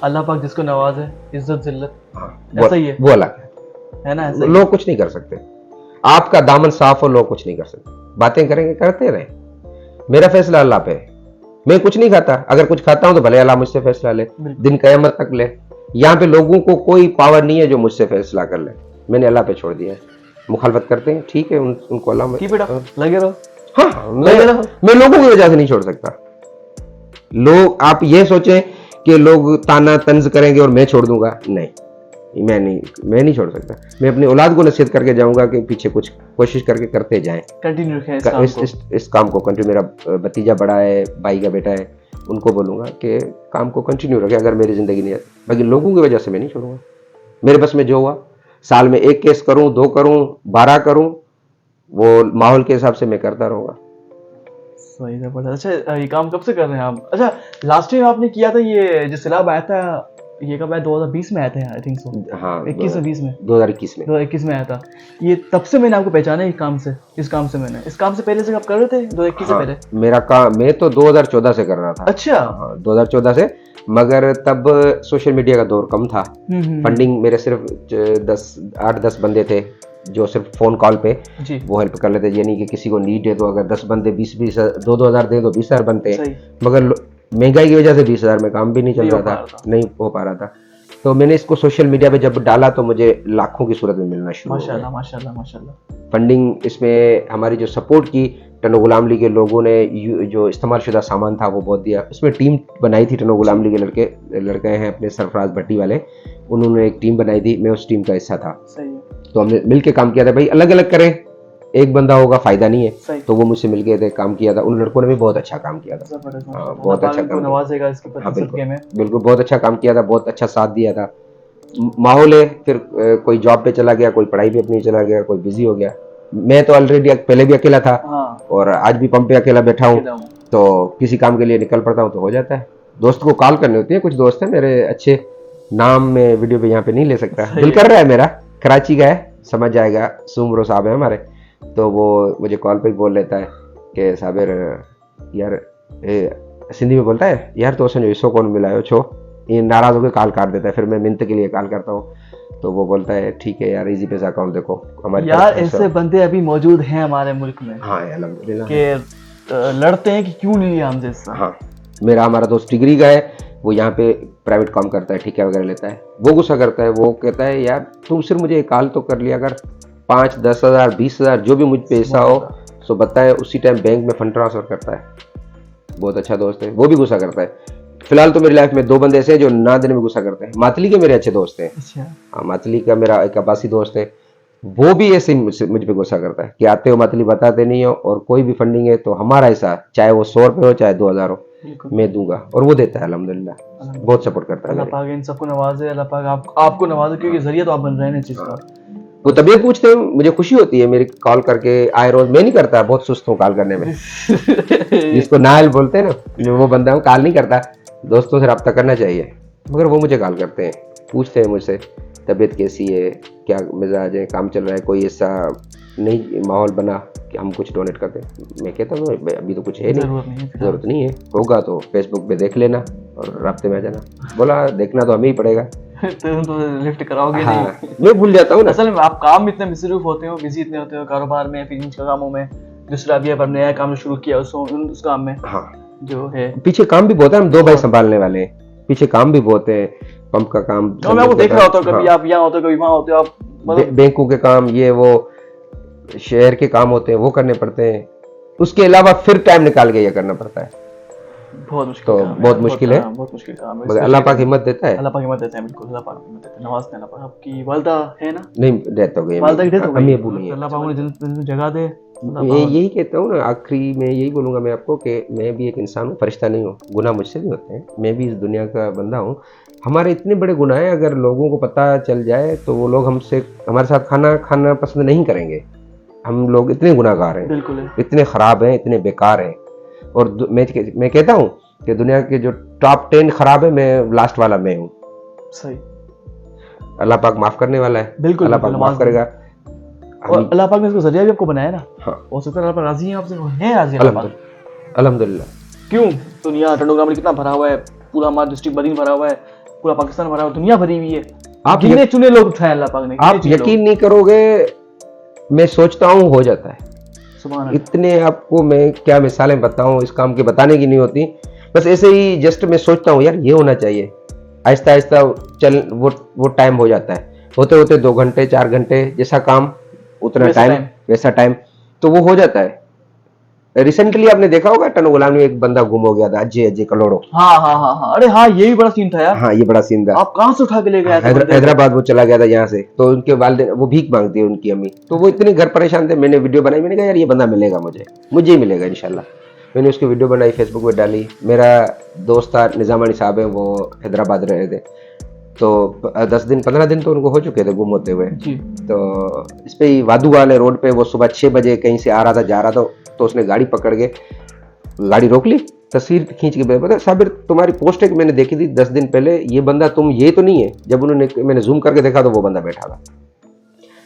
अल्लाह पाक जिसको नवाजे, इज्जत जिल्लत, ऐसा ही है, वो अलग है ना। लोग कुछ नहीं कर सकते, आपका दामन साफ हो, लोग कुछ नहीं कर सकते। बातें करेंगे, करते रहे, मेरा फैसला अल्लाह पे। मैं कुछ नहीं खाता, अगर कुछ खाता हूं तो भले अल्लाह मुझसे फैसला ले, दिन क़यामत तक ले। यहाँ पे लोगों को कोई पावर नहीं है जो मुझसे फैसला कर ले, मैंने अल्लाह पे छोड़ दिया है। मुखालफत करते हैं, ठीक है, उनको अल्लाह में लगे रहो। हाँ, मैं लोगों की वजह से नहीं छोड़ सकता। लोग, आप ये सोचें कि लोग ताना तंज करेंगे और मैं छोड़ दूंगा, नहीं, मैं नहीं छोड़ सकता। मैं अपनी औलाद को नसीहत करके जाऊंगा कि पीछे कुछ कोशिश करके करते जाएं, कंटिन्यू रखें इस काम को। इस काम को कंटिन्यू। मेरा भतीजा बड़ा है, भाई का बेटा है, उनको बोलूंगा कि काम को कंटिन्यू रखें अगर मेरी ज़िंदगी नहीं है। बाकी लोगों की वजह से मैं नहीं छोड़ूंगा। मेरे बस में जो हुआ, साल में 1 केस करूं, 2 करूं, 12 करूं, वो माहौल के हिसाब से मैं करता रहूंगा। सही है, बड़ा अच्छा। ये काम कब से कर रहे हैं आप? अच्छा, लास्ट टाइम आपने किया था ये जो सैलाब आया था, ये कब आया? 2020 में आया था आई थिंक सो। हाँ, 21 में 20 में 2021 में 2021 में आया था ये। तब से मैंने आपको पहचाना है इस काम से मैंने। इस काम से पहले से आप कर रहे थे 2021 से हाँ, पहले? मेरा काम मैं तो 2014 से कर रहा था। अच्छा। हाँ, 2014 से, मगर तब सोशल मीडिया का दौर कम था। फंडिंग मेरे सिर्फ 8-10 बंदे थे जो सिर्फ फोन कॉल पे जी। वो हेल्प कर लेते। ये नहीं कि किसी को नीड है तो अगर 10 बंदे 20 2 हज़ार दे तो 20,000 बनते। मगर महंगाई की वजह से 20,000 में काम भी नहीं चल रहा था, नहीं हो पा रहा था। तो मैंने इसको सोशल मीडिया पे जब डाला तो मुझे लाखों की सूरत में मिलना शुरू हो गया। माशाल्लाह माशाल्लाह। फंडिंग इसमें हमारी जो सपोर्ट की टनो गुलाम ली के लोगों ने, जो इस्तेमाल शुदा सामान था वो बहुत दिया। उसमें टीम बनाई थी, टनो गुलाम ली के लड़के हैं अपने सरफराज भट्टी वाले, उन्होंने एक टीम बनाई थी, मैं उस टीम का हिस्सा था। सही है। तो हमने मिलके काम किया था। भाई अलग अलग करें, एक बंदा होगा फायदा नहीं है, तो वो मुझसे मिलके थे, काम किया था। उन लड़कों ने भी बहुत अच्छा काम किया था। हाँ, बहुत अच्छा काम नवाजेगा इसके प्रति। हाँ, बिल्कुल बहुत अच्छा काम किया था, बहुत अच्छा साथ दिया था। माहौल है, फिर कोई जॉब पे चला गया, कोई पढ़ाई पे अपनी चला गया, कोई बिजी हो गया। मैं तो ऑलरेडी पहले भी अकेला था और आज भी पंप पे अकेला बैठा हूँ, तो किसी काम के लिए निकल पड़ता हूँ तो हो जाता है। दोस्त को कॉल करनी होती है। कुछ दोस्त है मेरे अच्छे, नाम में वीडियो पे यहाँ पे नहीं ले सकता। दिल कर रहा है मेरा, कराची का है, समझ जाएगा, सुमरो साहब है हमारे, तो वो मुझे कॉल पे बोल लेता है कि साबिर यार, सिंधी में बोलता है यार, तो समझो इसको कौन मिलायो छो, ये नाराज होकर कॉल काट देता है। फिर मैं मिन्नत के लिए कॉल करता हूँ तो वो बोलता है ठीक है यार, इजी पैसा अकाउंट देखो हमारे यार। ऐसे बंदे अभी मौजूद हैं हमारे मुल्क में। हाँ अल्हम्दुलिल्लाह, के लड़ते हैं कि क्यों नहीं लिया हमसे हिस्सा। हाँ, हमारा दोस्त डिग्री का है, वो यहाँ पे प्राइवेट काम करता है, ठेका वगैरह लेता है। वो गुस्सा करता है, वो कहता है यार तुम सिर्फ मुझे कॉल तो कर लिया कर, 5-10 हज़ार 20 हज़ार जो भी मुझ पैसा हो सो बताए, उसी टाइम बैंक में फंड ट्रांसफर करता है। बहुत अच्छा दोस्त है, वो भी गुस्सा करता है। फिलहाल तो मेरी लाइफ में 2 बंदे ऐसे हैं जो ना देने में गुस्सा करते हैं। मातली के मेरे अच्छे दोस्त हैं। हाँ, मातली का मेरा एक अब्बासी दोस्त है, वो भी ऐसे मुझ पे गुस्सा करता है कि आते हो मातली बताते नहीं हो, और कोई भी फंडिंग है तो हमारा हिस्सा, चाहे वो 100 रुपये हो चाहे 2,000 हो, मैं दूंगा, और वो देता है अल्हम्दुलिल्लाह, बहुत सपोर्ट करता है। अल्लाह पाक इन सबको नवाजे, अल्लाह पाक आपको नवाजे, क्योंकि जरिया तो आप बन रहे हैं चीज का। वो तबीयत पूछते हैं, मुझे खुशी होती है मेरी कॉल करके आए रोज। मैं नहीं करता, बहुत सुस्त हूँ कॉल करने में जिसको नायल बोलते हैं ना, जो वो बंदा हूँ कॉल नहीं करता। दोस्तों से रब्ता करना चाहिए, मगर वो मुझे कॉल करते हैं, पूछते हैं मुझसे तबीयत कैसी है, क्या मिजाज है, काम चल रहा है, कोई ऐसा नहीं माहौल बना कि हम कुछ डोनेट कर दें। मैं कहता हूँ अभी तो कुछ है नहीं, जरूरत नहीं है, होगा तो फेसबुक पे देख लेना और राब्ते में आ जाना। बोला देखना तो हमें ही पड़ेगा तो लिफ्ट कराओगे? हाँ, नहीं, मैं भूल जाता हूँ ना। असल में आप काम इतने मसरूफ होते हो, बिजी इतने होते हो कारोबार में, फिर कामों में, दूसरा भी अब नया काम शुरू किया उस काम में। हाँ, जो है पीछे काम भी बहुत है, हम 2 भाई संभालने वाले हैं, पीछे काम भी बहुत है, पंप का काम। तो मैं आपको देख रहा होता हूँ, कभी आप यहाँ होते हो, कभी वहाँ होते हो आप, मतलब बैंकों के काम, ये वो शहर के काम होते हैं, वो करने पड़ते हैं। उसके अलावा फिर टाइम निकाल के ये करना पड़ता है। बहुत मुश्किल, तो बहुत मुश्किल है, बहुत मुश्किल काम है, मगर अल्लाह पाक हिम्मत देता है। अल्लाह पाक हिम्मत देता है, बिल्कुल अल्लाह पाक हिम्मत देता है, नवाज़ते हैं अल्लाह पाक। आपकी वालिदा है ना? नहीं, डेथ हो गई, वालिदा की डेथ हो गई, अम्मी अबू नहीं है। अल्लाह पाक उन्हें जगह दे। मैं यही कहता हूँ ना, आखिरी में यही बोलूँगा मैं आपको कि मैं भी एक इंसान हूँ, फरिश्ता नहीं हूँ, गुनाह मुझसे भी होते हैं, मैं भी इस दुनिया का बंदा हूँ। हमारे इतने बड़े गुनाह हैं, अगर लोगों को पता चल जाए तो वो लोग हमारे साथ खाना पसंद नहीं करेंगे। हम लोग इतने गुनाहगार हैं, बिल्कुल इतने ख़राब हैं, इतने बेकार हैं। और मैं कहता हूँ कि दुनिया के जो टॉप 10 ख़राब है, मैं लास्ट वाला मैं हूँ। सही। अल्लाह पाक माफ़ करने वाला है, बिल्कुल अल्लाह पाक माफ़ करेगा। और अल्लाह पाक ने इसको जरिया भी आपको बनाया ना। हाँ, हो सकता है अल्लाह पाक राजी है आपसे, है राजी अल्हम्दुलिल्लाह। क्यों? दुनिया टंडोग्राम में कितना भरा हुआ है, पूरा हमारा डिस्ट्रिक्ट बदीन भरा हुआ है, पूरा पाकिस्तान भरा हुआ है, दुनिया भरी हुई है। आप गिने चुने लोग उठाए अल्लाह पाक ने। आप यकीन नहीं करोगे, मैं सोचता हूँ हो जाता है। इतने आपको मैं क्या मिसालें बताऊं, इस काम के बताने की नहीं होती, बस ऐसे ही जस्ट मैं सोचता हूँ यार ये होना चाहिए, आहिस्ता आहिस्ता चल वो टाइम हो जाता है। होते होते 2 घंटे 4 घंटे, जैसा काम उतना टाइम वैसा टाइम, तो वो हो जाता है। रिसेंटली आपने देखा होगा टनो गुलाम में एक बंदा गुम हो गया था, अजय अजय कलोड़ो। हाँ, अरे हाँ, ये भी बड़ा सीन था यार। हाँ ये बड़ा सीन था। आप कहाँ से उठा के ले गए थे बंदे को? हैदराबाद वो चला गया था यहाँ से, तो उनके वालिद वो भीख मांगती है उनकी अम्मी, तो वो इतने घर परेशान थे। मैंने वीडियो बनाई, मैंने कहा यार ये बंदा मिलेगा, मुझे ही मिलेगा इंशाल्लाह। मैंने उसकी वीडियो बनाई, फेसबुक पे डाली। मेरा दोस्त था निजामानी साहब है, वो हैदराबाद रहे थे, तो 10 दिन 15 दिन तो उनको हो चुके थे गुम होते हुए जी। तो इस पे ही वादू वाले रोड पे वो सुबह 6 बजे कहीं से आ रहा था, जा रहा था, तो उसने गाड़ी पकड़ के गाड़ी रोक ली, तस्वीर खींच के पता साबिर तुम्हारी पोस्ट है कि मैंने देखी थी 10 दिन पहले, ये बंदा तुम ये तो नहीं है। जब मैंने जूम करके देखा तो वो बंदा बैठा था।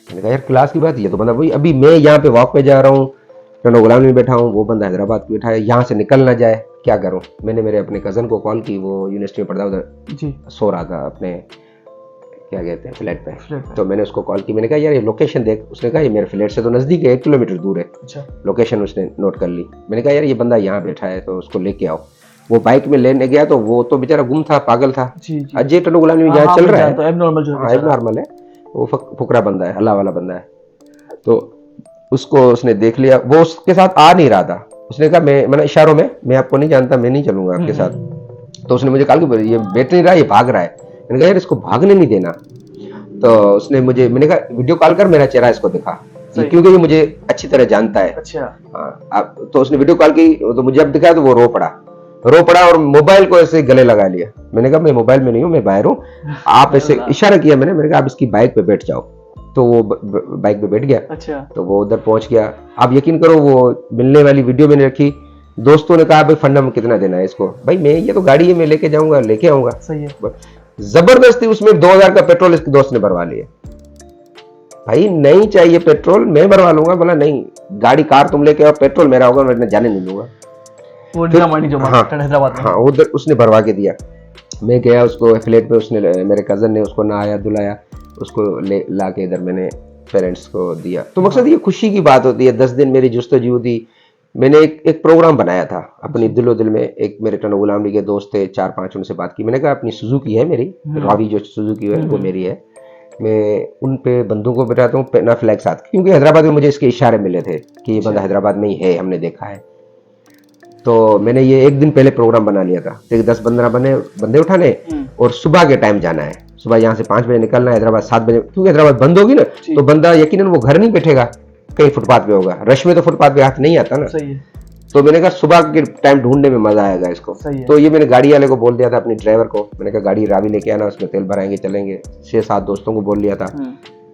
मैंने कहा यार क्लास की बात, ये तो बंदा वही, अभी मैं यहाँ पे वॉक पे जा रहा हूँ, टनो गुलाम में बैठा हूँ, वो बंदा हैदराबाद पे बैठा है, यहाँ से निकल ना जाए, क्या करूँ। मैंने मेरे अपने कज़न को कॉल की, वो यूनिवर्सिटी में पढ़ता उधर जी। सो रहा था अपने क्या कहते हैं फ्लैट पे। फ्लैट पे। तो मैंने उसको कॉल की, मैंने कहा यार ये लोकेशन देख। उसने कहा ये मेरे फ्लैट से तो नज़दीक है, 1 किलोमीटर दूर है। अच्छा। लोकेशन उसने नोट कर ली। मैंने कहा यार ये बंदा यहाँ बैठा है तो उसको लेके आओ। वो बाइक में लेने गया तो वो तो बेचारा गुम था, पागल था। जी। अजय टनो गुलाम में यहाँ चल रहा है, तो एबनॉर्मल जो है, एबनॉर्मल है, वो फुकरा बंदा है, हल्ला वाला बंदा है। तो उसको उसने देख लिया, वो उसके साथ आ नहीं रहा था। उसने कहा मैंने इशारों में, मैं आपको नहीं जानता, मैं नहीं चलूंगा आपके साथ। तो उसने मुझे कहा कि ये बैठ नहीं रहा, ये भाग रहा है। मैंने कहा यार इसको भागने नहीं देना। तो उसने मैंने कहा वीडियो कॉल कर, मेरा चेहरा इसको दिखा, क्योंकि ये मुझे अच्छी तरह जानता है। अच्छा। हाँ, तो उसने वीडियो कॉल की, तो मुझे अब दिखाया तो वो रो पड़ा और मोबाइल को ऐसे गले लगा लिया। मैंने कहा मैं मोबाइल में नहीं हूँ, मैं बाहर हूँ। आप ऐसे इशारा किया मैंने कहा आप इसकी बाइक पे बैठ जाओ। तो वो बाइक पे बैठ गया। अच्छा। तो वो उधर पहुंच गया। आप यकीन करो वो मिलने वाली वीडियो मैंने रखी, दोस्तों ने कहा भाई फंडा में कितना देना है इसको। भाई मैं ये तो गाड़ी है, मैं लेके जाऊंगा, लेके आऊंगा। सही है। जबरदस्ती उसमें 2000 का पेट्रोल इसके दोस्त ने भरवा लिया। भाई नहीं चाहिए पेट्रोल, मैं भरवा लूंगा। बोला नहीं, गाड़ी कार तुम लेके आओ, पेट्रोल मेरा होगा, मैं जाने नहीं दूंगा। वो निजामानी जो हैदराबाद में। हाँ उधर उसने भरवा के दिया। मैं गया उसको फ्लैट पे, उसने मेरे कजन ने उसको नहाया धुलाया, उसको ला के इधर मैंने पेरेंट्स को दिया। तो मकसद ये खुशी की बात होती है। 10 दिन मेरी जुस्तजू थी। मैंने एक प्रोग्राम बनाया था अपनी दिलो दिल में। एक मेरे टनो गुलाम के दोस्त थे 4-5, उनसे बात की। मैंने कहा अपनी सुजुकी है मेरी, रॉवी जो सुजुकी है वो मेरी है, मैं उन पे बंदों को बिठाता हूँ ना फ्लैग साथ, क्योंकि हैदराबाद में मुझे इसके इशारे मिले थे कि ये बंदा हैदराबाद में ही है, हमने देखा है। तो मैंने ये एक दिन पहले प्रोग्राम बना लिया था, 10-15 बंदे उठाने और सुबह के टाइम जाना है। सुबह यहाँ से 5 बजे निकलना है, हैदराबाद 7 बजे, क्योंकि हैदराबाद बंद होगी ना तो बंदा यकीनन वो घर नहीं बैठेगा, कहीं फुटपाथ पे होगा। रश में तो फुटपाथ पे हाथ नहीं आता ना। सही है। तो मैंने कहा सुबह के टाइम ढूंढने में मजा आएगा इसको। तो ये मैंने गाड़ी वाले को बोल दिया था, अपने ड्राइवर को, मैंने कहा गाड़ी रावी लेके आना, उसमें तेल भराएंगे चलेंगे। 6-7 दोस्तों को बोल लिया था।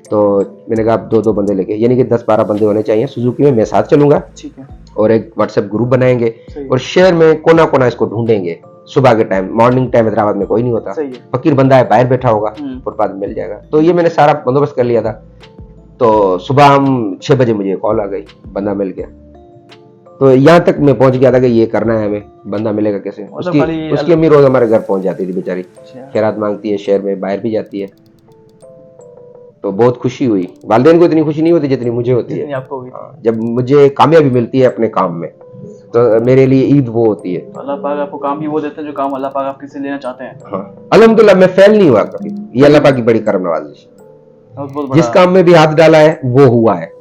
तो मैंने कहा आप 2-2 बंदे लेके, यानी कि 10-12 बंदे होने चाहिए सुजुकी में, मैं साथ चलूंगा। ठीक है। और एक व्हाट्सएप ग्रुप बनाएंगे और शहर में कोना कोना इसको ढूंढेंगे। सुबह के टाइम, मॉर्निंग टाइम हैदराबाद में कोई नहीं होता, फकीर बंदा है, बाहर बैठा होगा, फुटपाथ मिल जाएगा। तो ये मैंने सारा बंदोबस्त कर लिया था। तो सुबह हम 6 बजे मुझे कॉल आ गई, बंदा मिल गया। तो यहाँ तक मैं पहुंच गया था कि ये करना है हमें, बंदा मिलेगा कैसे। उसकी अम्मी रोज हमारे घर पहुंच जाती थी बेचारी, खैरात मांगती है, शहर में बाहर भी जाती है। तो बहुत खुशी हुई। वालिदैन को इतनी खुशी नहीं होती जितनी मुझे होती है। आपको भी? जब मुझे कामयाबी मिलती है अपने काम में, तो मेरे लिए ईद वो होती है। अल्लाह पाक आपको काम भी वो देते हैं जो काम अल्लाह पाक आपके से लेना चाहते हैं। हाँ अल्हम्दुलिल्लाह, मैं फेल नहीं हुआ कभी। ये अल्लाह पाक की बड़ी करम नवाज़ी। जिस काम में भी हाथ डाला है वो हुआ है।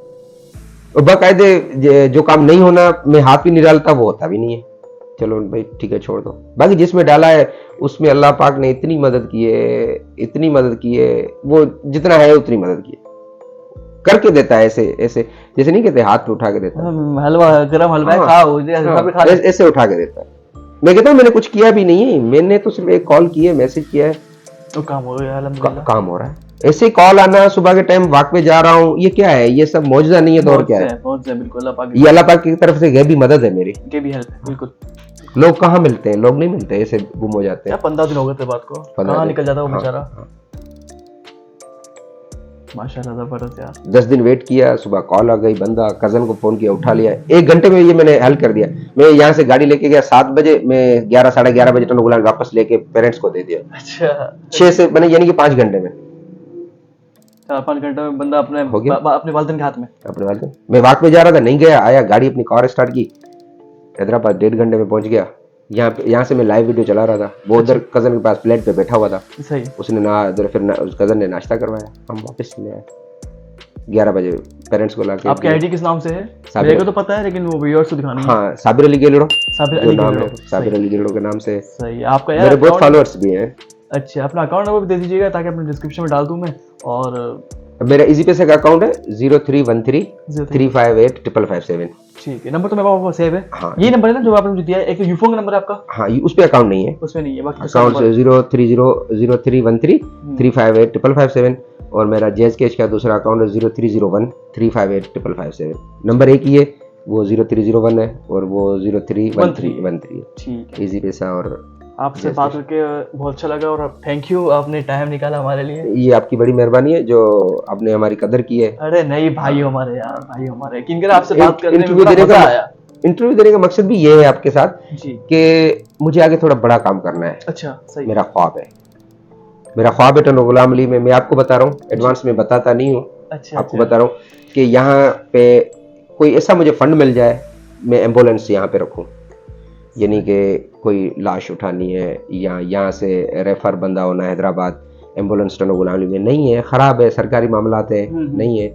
और बाकायदे जो काम नहीं होना, मैं हाथ भी नहीं डालता, वो होता भी नहीं है। चलो भाई ठीक है, छोड़ दो। बाकी जिसमें डाला है उसमें अल्लाह पाक ने इतनी मदद की है, वो जितना है उतनी मदद की है, करके देता है। ऐसे जैसे नहीं कहते हाथ पे उठा के देता है, हलवा गरम हलवा खाओ, ऐसे उठा के देता है। मैं कहता हूँ मैंने कुछ किया भी नहीं है, मैंने तो सिर्फ एक कॉल की है, मैसेज किया है, तो काम हो गया, अल्हम्दुलिल्लाह काम हो रहा है। ऐसे कॉल आना, सुबह के टाइम वॉक पे जा रहा हूँ, ये क्या है? ये सब मौजूदा नहीं है तो और क्या है? बिल्कुल अल्लाह पाक, ये अल्लाह पाक की तरफ से गैबी मदद है मेरी, गैबी हेल्प है। बिल्कुल लोग कहाँ मिलते हैं, लोग नहीं मिलते, ऐसे गुम हो जाते हैं। 15 दिन हो गए थे बात को, कहाँ निकल जाता वो बेचारा। माशाल्लाह जबरदस्त यार। 10 दिन वेट किया, सुबह कॉल आ गई, बंदा, कजन को फोन किया, उठा लिया। 1 घंटे में ये मैंने हल कर दिया। मैं यहाँ से गाड़ी लेके गया 7 बजे, मैं 11-11:30 बजे टनो गुलाम वापस लेके पेरेंट्स को दे दिया। अच्छा, 6 से मैंने, यानी कि 5 घंटे में, 4-5 घंटे में बंदा अपने वालिदैन के हाथ में, अपने वालिदैन। मैं वाक पे जा रहा था, नहीं गया, आया, गाड़ी अपनी कार स्टार्ट की, हैदराबाद 1.5 घंटे में पहुंच गया। यहाँ से मैं लाइव वीडियो चला रहा था, वो उधर कजन के पास फ्लैट पे बैठा हुआ था। सही। उसने ना उधर, फिर उस कजन ने नाश्ता करवाया, हम वापस ले आए। 11 बजे पेरेंट्स को लाके आपकी आईडी किस नाम से है? साबिर। मेरे को तो पता है लेकिन वो व्यूअर्स को दिखानी है। हाँ, साबिर अली गेलड़ो साबिर जो अली नाम है, गिलड़ो, साबिर सही। अली गेलड़ो के नाम से। सही है। आपका यार मेरे बहुत account- फॉलोअर्स भी हैं। अच्छा, अपना अकाउंट नंबर भी दे दीजिएगा ताकि अपने डिस्क्रिप्शन में डाल दूं मैं। और मेरा इजी पैसे का अकाउंट है 031335585557। ठीक है, नंबर तो मेरे पास सेव है। हाँ। ये नंबर है ना जो आपने मुझे दिया है? एक यूफोन का नंबर है आपका? हाँ, उस पे अकाउंट नहीं है, उसमें नहीं है, बाकी दूसरा अकाउंट नंबर है। 031335585557 और मेरा जेज कैश का दूसरा अकाउंट है 0301358557। नंबर एक ही है, वो 0301 है और वो 031313 है। ठीक है, इजी पैसा। और आपसे बात करके बहुत अच्छा लगा और थैंक यू, आपने टाइम निकाला हमारे लिए। ये आपकी बड़ी मेहरबानी है जो आपने हमारी कदर की है। अरे नहीं, भाई हमारे यार, भाई हमारे, किनकर आपसे बात करने में इंटरव्यू बड़ा देने मजा का आया। इंटरव्यू देने का मकसद भी ये है आपके साथ जी। कि मुझे आगे थोड़ा बड़ा काम करना है। अच्छा, सही। मेरा ख्वाब है, मेरा ख्वाब है टर्नो गुलाम अली में। मैं आपको बता रहा हूँ, एडवांस में बताता नहीं हूँ, अच्छा, आपको बता रहा हूँ कि यहाँ पे कोई ऐसा मुझे फंड मिल जाए, मैं एम्बुलेंस यहाँ पे रखूँ। यानी कि कोई लाश उठानी है या यहाँ से रेफर बंदा होना है हैदराबाद, एम्बुलेंस टर्नो गुलाम अली में नहीं है, ख़राब है, सरकारी मामलात है, नहीं है,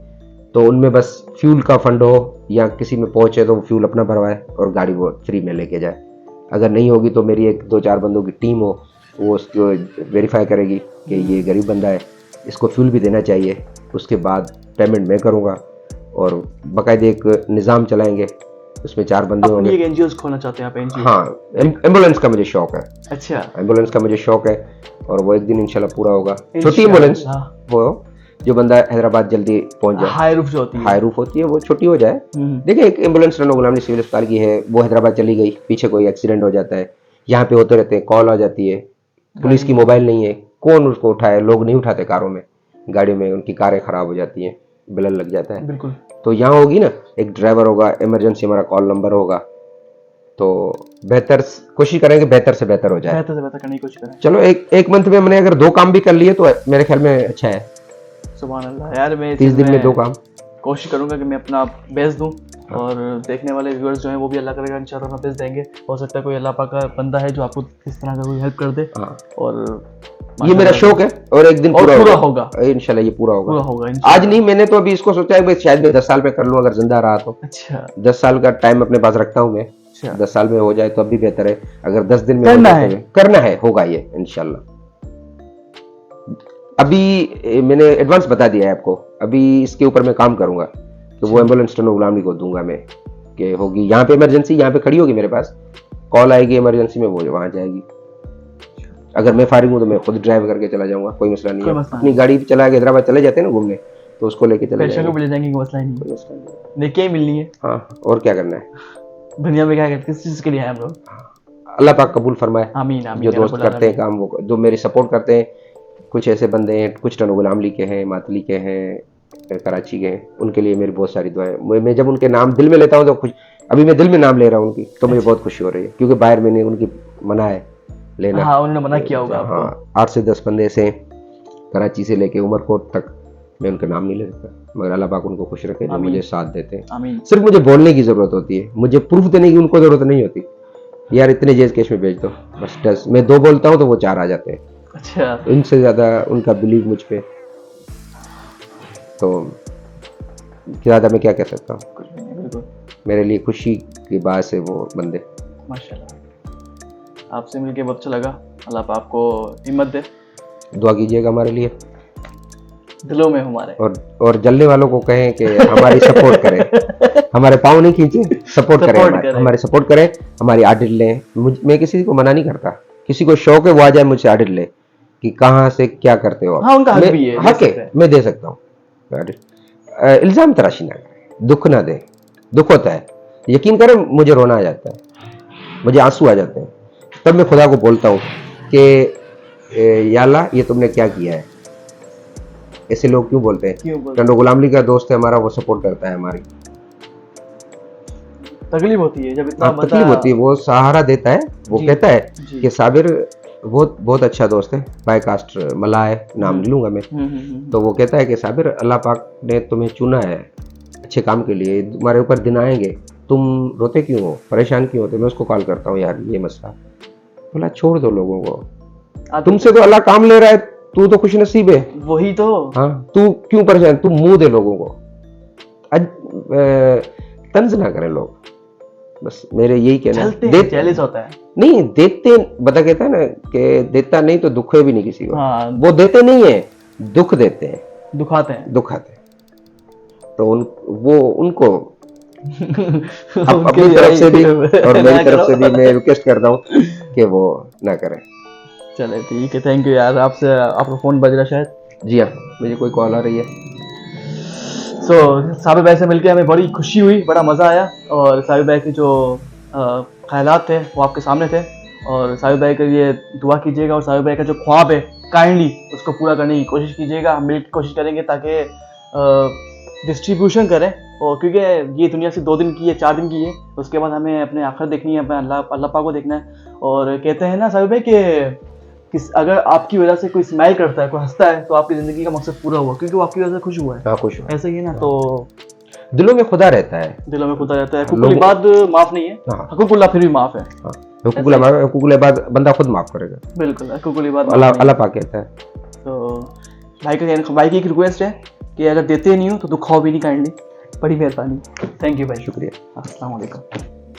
तो उनमें बस फ्यूल का फंड हो या किसी में पहुँचे तो वो फ्यूल अपना भरवाए और गाड़ी वो फ्री में लेके जाए। अगर नहीं होगी तो मेरी 1-2-4 बंदों की टीम हो, वो उसको वेरीफाई करेगी कि ये गरीब बंदा है, इसको फ्यूल भी देना चाहिए, उसके बाद पेमेंट मैं करूँगा और बाकायदे एक निज़ाम चलाएंगे, उसमें 4 बंदे अपनी होंगे। एक एनजीओ खोलना चाहते हैं आप? एनजीओ? हाँ, एम्बुलेंस का मुझे शौक है। अच्छा, एम्बुलेंस का मुझे शौक है और वो एक दिन इंशाल्लाह पूरा होगा। छोटी इंशाल्लाह। एम्बुलेंस, वो जो बंदा हैदराबाद जल्दी पहुंच जाए, हाई रूफ जो होती है। हाई रूफ होती है, वो छोटी हो जाए। देखिए, एक एम्बुलेंस टर्नो गुलाम अली सिविल अस्पताल की है, वो हैदराबाद चली गई, पीछे कोई एक्सीडेंट हो जाता है, यहाँ पे होते रहते हैं, कॉल आ जाती है, पुलिस की मोबाइल नहीं है, कौन उसको उठाए? लोग नहीं उठाते कारों में, गाड़ियों में, उनकी कारें खराब हो जाती हैं, ब्लर लग जाता है। बिल्कुल। तो यहाँ होगी ना, एक ड्राइवर होगा, इमरजेंसी हमारा कॉल नंबर होगा, तो बेहतर कोशिश करेंगे बेहतर से बेहतर हो जाए। बेहतर से बेहतर करने की कोशिश करें। चलो, एक मंथ में मैंने अगर 2 काम भी कर लिए तो मेरे ख्याल में अच्छा है। सुभान अल्लाह यार, मैं 30 दिन में 2 काम कोशिश करूंगा कि मैं अपना बेस्ट दूं और देखने वाले व्यूअर्स जो हैं वो भी अल्लाह करेगा इंशाल्लाह अपना बेस्ट देंगे। हो सकता है कोई अल्लाह पाक का बंदा है जो आपको इस तरह का कोई हेल्प कर दे। हाँ। और ये मेरा शौक है और एक दिन और पूरा होगा इंशाल्लाह, ये पूरा पूरा होगा। होगा आज नहीं, मैंने तो अभी इसको सोचा है कि शायद मैं 10 साल में कर लूँ अगर जिंदा रहा तो। अच्छा, 10 साल का टाइम अपने पास रखता हूँ मैं। अच्छा। 10 साल में हो जाए तो अभी बेहतर है, अगर 10 दिन में करना हो जाए है। तो करना है, होगा ये इंशाल्लाह। अभी मैंने एडवांस बता दिया है आपको, अभी इसके ऊपर मैं काम करूंगा, तो वो एम्बुलेंस टर्नो गुलाम अली को दूंगा मैं, कि होगी यहाँ पे इमरजेंसी, यहाँ पे खड़ी होगी मेरे पास, कॉल आएगी इमरजेंसी में, वो वहां जाएगी। अगर मैं फारिग हूँ तो मैं खुद ड्राइव करके चला जाऊंगा, कोई मसला नहीं है। अपनी गाड़ी चला के हैदराबाद चले जाते हैं ना घूमने, तो उसको लेके चले पैसे को जाएंगे, मिल जाएंगे, कोई मसला ही नहीं। नेकी मिलनी है। हाँ, और क्या करना है दुनिया में, क्या करते, किस चीज के लिए हैं हम लोग? अल्लाह पाक कबूल फरमाए। आमीन आमीन। जो दोस्त करते हैं काम, वो जो मेरी सपोर्ट करते हैं, कुछ ऐसे बंदे हैं, कुछ टर्नो गुलाम अली के हैं, मातली के हैं, कराची के हैं, उनके लिए मेरी बहुत सारी दुआएं। मैं जब उनके नाम दिल में लेता हूँ तो खुश, अभी मैं दिल में नाम ले रहा हूँ उनकी, तो मुझे बहुत खुशी हो रही है, क्योंकि बाहर मैंने उनकी मना है लेना। हाँ, उन्होंने मना किया होगा आपको। हाँ, 8 से 10 बंदे से कराची से लेके उमरकोट तक मैं उनका नाम नहीं ले सकता, मगर अल्लाह पाक उनको खुश रखे जो मुझे साथ देते हैं। आमीन। सिर्फ मुझे बोलने की जरूरत होती है, मुझे प्रूफ देने की उनको जरूरत नहीं होती। यार इतने जेज केस में भेज दो, बस 10, मैं 2 बोलता हूँ तो वो 4 आ जाते हैं। अच्छा, इनसे ज्यादा उनका बिलीव मुझ पे, तो ज्यादा मैं क्या कह सकता हूँ। कुछ भी नहीं, बिल्कुल। मेरे लिए खुशी की बात है वो बंदे। माशाल्लाह, आपसे मिलके बहुत अच्छा लगा। अल्लाह पाक आपको हिम्मत दे, दुआ कीजिएगा हमारे लिए, दिलों में हमारे। और जलने वालों को कहें कि हमारी सपोर्ट करें, हमारे पाँव नहीं खींचे, सपोर्ट करें, हमारे सपोर्ट करें, हमारी ऑडिट लें। मैं किसी को मना नहीं करता, किसी को शौक है वो आ जाए मुझसे ऑडिट ले कि कहाँ से क्या करते हो आप। हाँ, उनका हक भी है, हक है, मैं दे सकता हूँ। इल्जाम तराशी ना करें, दुख ना दें। दुख होता है, यकीन करें, मुझे रोना आ जाता है, मुझे आंसू आ जाते हैं, तब मैं खुदा को बोलता हूँ कि या अल्लाह ये तुमने क्या किया है। ऐसे लोग क्यों बोलते हैं? टर्नो गुलाम अली का दोस्त है हमारा, वो सपोर्ट करता है हमारी। तकलीफ होती है जब इतना तकलीफ होती है, वो सहारा देता है, वो कहता है कि साबिर बहुत अच्छा दोस्त है, बाय कास्ट मला है, नाम नहीं लूंगा मैं, तो वो कहता है कि साबिर अल्लाह पाक ने तुम्हें चुना है अच्छे काम के लिए, तुम्हारे ऊपर दिन आएंगे, तुम रोते क्यों हो, परेशान क्यों होते? मैं उसको कॉल करता हूँ, यार ये मसला, बोला छोड़ दो लोगों को, तुमसे तो अल्लाह काम ले रहा है, तू तो खुश नसीब है। वही तो। हाँ, तू क्यों परेशान, तू मुंह दे लोगों को, तंज ना करें लोग, बस मेरे यही कहना चलते है। जेलिस होता है। नहीं देते, बता कहता है ना कि देता नहीं तो दुखे भी नहीं किसी को। हाँ, वो देते नहीं है, दुख देते हैं, दुखाते हैं। दुखाते हैं। तो वो उनको उनके अपनी लिए तरफ से भी भाई और ना मेरी तरफ करो। से भी मैं रिक्वेस्ट करता हूँ कि वो ना करें। चले ठीक है, थैंक यू यार। आपसे आपका फोन बज रहा शायद। जी हाँ, मुझे कोई कॉल आ रही है। सो साबिर भाई से मिलके हमें बड़ी खुशी हुई, बड़ा मज़ा आया। और साबिर भाई के जो ख्यालात थे वो आपके सामने थे। और साबिर भाई के लिए दुआ कीजिएगा, और साबिर भाई का जो ख्वाब है काइंडली उसको पूरा करने की कोशिश कीजिएगा। हम मिलकर कोशिश करेंगे ताकि डिस्ट्रीब्यूशन करें। और क्योंकि ये दुनिया से 2 दिन की है, 4 दिन की है, उसके बाद हमें अपने आखिरत देखनी है, अपने अल्लाह पाक को देखना है। और कहते हैं ना साबिर भाई कि अगर आपकी वजह से कोई स्माइल करता है, कोई हंसता है, तो आपकी ज़िंदगी का मकसद पूरा हुआ, क्योंकि वो आपकी वजह से खुश हुआ है। हाँ, खुश हूँ। ऐसा ही है ना। तो दिलों में खुदा रहता है। दिलों में खुदा रहता है। लोगों- हुकूकुल इबाद माफ नहीं है, हाँ। हुकूकुल्लाह फिर भी माफ है। हाँ, हुकूकुल इबाद बंदा खुद माफ करेगा। बिल्कुल, हुकूकुल इबाद माफ अल्लाह नहीं है। अल्लाह पाक कहता है। तो भाई की एक रिक्वेस्ट है कि अगर देते नहीं हो तो दुखाओ भी नहीं काइंडली। बड़ी मेहरबानी। थैंक यू भाई। शुक्रिया। अस्सलाम वालेकुम।